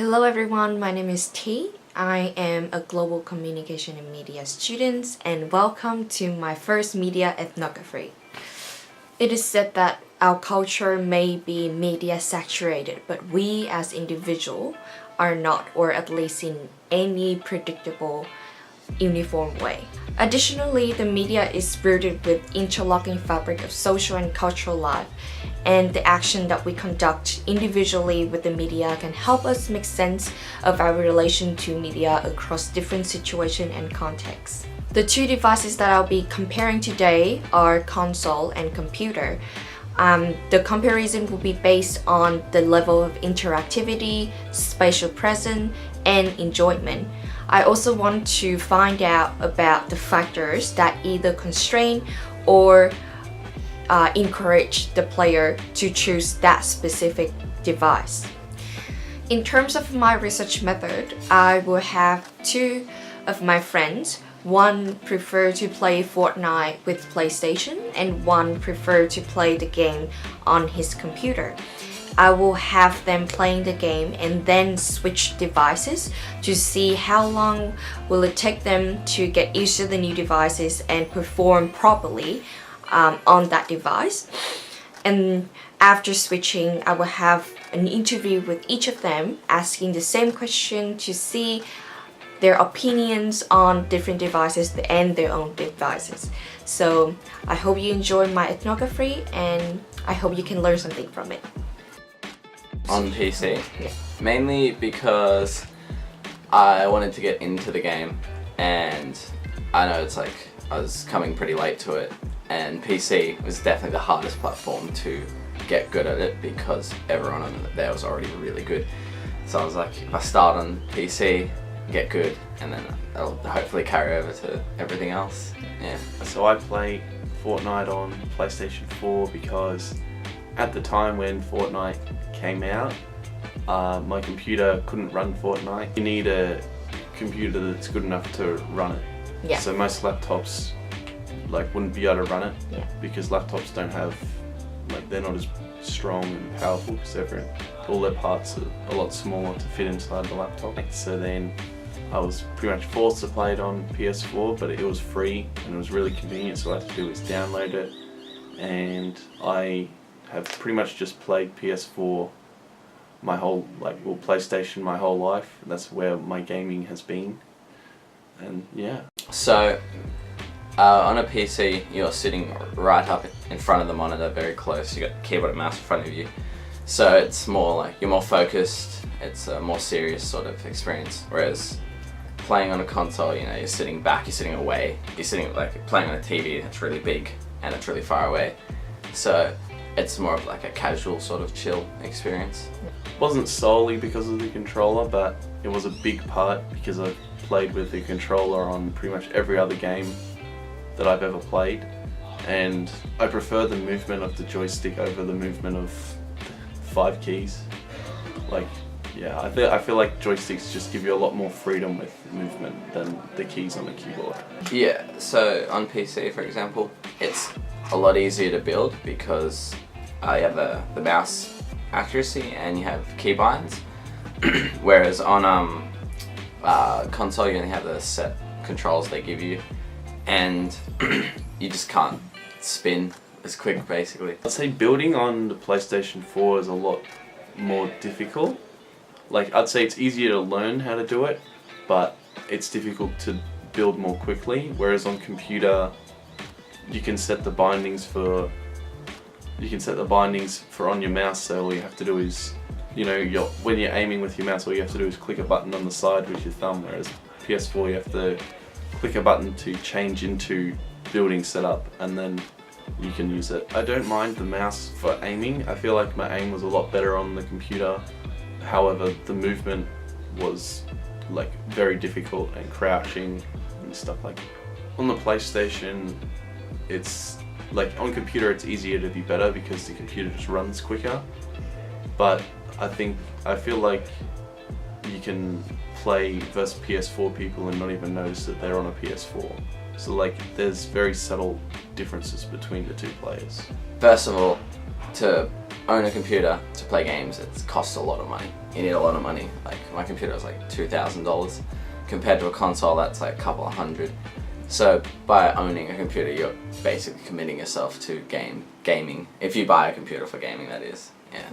Hello everyone, my name is T. I am a Global Communication and Media student and welcome to my first media ethnography. It is said that our culture may be media saturated, but we as individuals are not, or at least in any predictable uniform way. Additionally, the media is rooted with interlocking fabric of social and cultural life, and the action that we conduct individually with the media can help us make sense of our relation to media across different situations and contexts. The two devices that I'll be comparing today are console and computer. The comparison will be based on the level of interactivity, spatial presence, and enjoyment. I also want to find out about the factors that either constrain or encourage the player to choose that specific device. In terms of my research method, I will have two of my friends. One prefer to play Fortnite with PlayStation and one prefer to play the game on his computer. I will have them playing the game and then switch devices to see how long will it take them to get used to the new devices and perform properly on that device. And after switching, I will have an interview with each of them asking the same question to see their opinions on different devices and their own devices. So I hope you enjoy my ethnography and I hope you can learn something from it. On PC? Yeah. Mainly because I wanted to get into the game, and I know it's like I was coming pretty late to it, and PC was definitely the hardest platform to get good at it because everyone on there was already really good. So I was like, if I start on PC, get good, and then I'll hopefully carry over to everything else. Yeah. So I play Fortnite on PlayStation 4 because at the time when Fortnite came out, my computer couldn't run Fortnite. You need a computer that's good enough to run it. Yeah. So most laptops wouldn't be able to run it because laptops don't have, they're not as strong and powerful because all their parts are a lot smaller to fit inside the laptop. So then I was pretty much forced to play it on PS4, but it was free and it was really convenient, so all I had to do was download it, and I have pretty much just played PS4 my whole, PlayStation my whole life. That's where my gaming has been, and yeah. So on a PC, you're sitting right up in front of the monitor, very close. You got keyboard and mouse in front of you, so it's more like you're more focused. It's a more serious sort of experience. Whereas playing on a console, you're sitting back, you're sitting away, you're sitting playing on a TV that's really big and it's really far away. So it's more of like a casual sort of chill experience. It wasn't solely because of the controller, but it was a big part because I've played with the controller on pretty much every other game that I've ever played, and I prefer the movement of the joystick over the movement of 5 keys. I feel like joysticks just give you a lot more freedom with movement than the keys on the keyboard. Yeah, so on PC, for example, it's a lot easier to build because you have the mouse accuracy and you have keybinds, whereas on console you only have the set controls they give you, and you just can't spin as quick, basically. I'd say building on the PlayStation 4 is a lot more difficult. I'd say it's easier to learn how to do it, but it's difficult to build more quickly, whereas on computer you can set the bindings for on your mouse, so all you have to do is, when you're aiming with your mouse, all you have to do is click a button on the side with your thumb, whereas PS4 you have to click a button to change into building setup, and then you can use it. I don't mind the mouse for aiming. I feel like my aim was a lot better on the computer. However, the movement was very difficult, and crouching and stuff like that. On the PlayStation, it's on computer it's easier to be better because the computer just runs quicker, but I feel like you can play versus PS4 people and not even notice that they're on a PS4. So there's very subtle differences between the two players. First of all, to own a computer to play games, it costs a lot of money. you need a lot of money. Like my computer was like $2,000 compared to a console that's like a couple of hundred. So by owning a computer, you're basically committing yourself to gaming. If you buy a computer for gaming, that is. Yeah.